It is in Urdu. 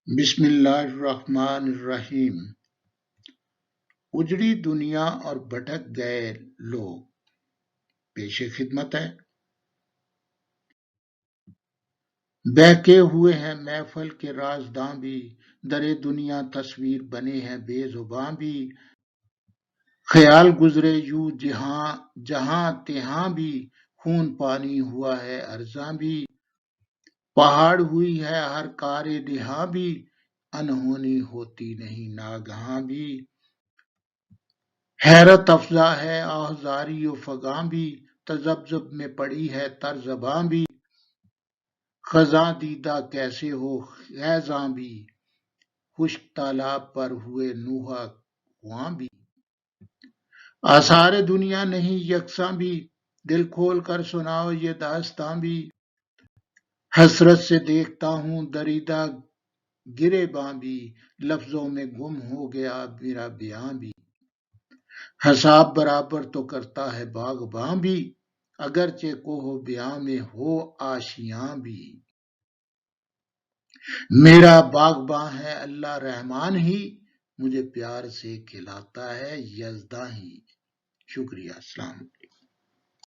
بسم اللہ الرحمن الرحیم۔ اجڑی دنیا اور بھٹک گئے لوگ پیش خدمت ہے۔ بہکے ہوئے ہیں محفل کے رازداں بھی، در دنیا تصویر بنے ہیں بے زباں بھی۔ خیال گزرے یوں جہاں تہاں بھی، خون پانی ہوا ہے ارزاں بھی۔ پہاڑ ہوئی ہے ہر کار دہاں بھی، انہونی ہوتی نہیں ناگہاں بھی۔ حیرت افزا ہے آہذاری و فغاں بھی، تذبذب میں پڑی ہے تر زباں بھی۔ خزاں دیدہ کیسے ہو خیزاں بھی، خشک تالاب پر ہوئے نوحہ خواں بھی۔ آثار دنیا نہیں یکساں بھی، دل کھول کر سناؤ یہ داستاں بھی۔ حسرت سے دیکھتا ہوں دریدہ گریباں بھی، لفظوں میں گم ہو گیا میرا بیاں بھی۔ حساب برابر تو کرتا ہے باغباں بھی، اگرچہ کوہ و بیاں میں ہو آشیاں بھی۔ میرا باغباں ہے اللہ رحمان ہی، مجھے پیار سے کھلاتا ہے یزداں ہی۔ شکریہ، السلام علیکم۔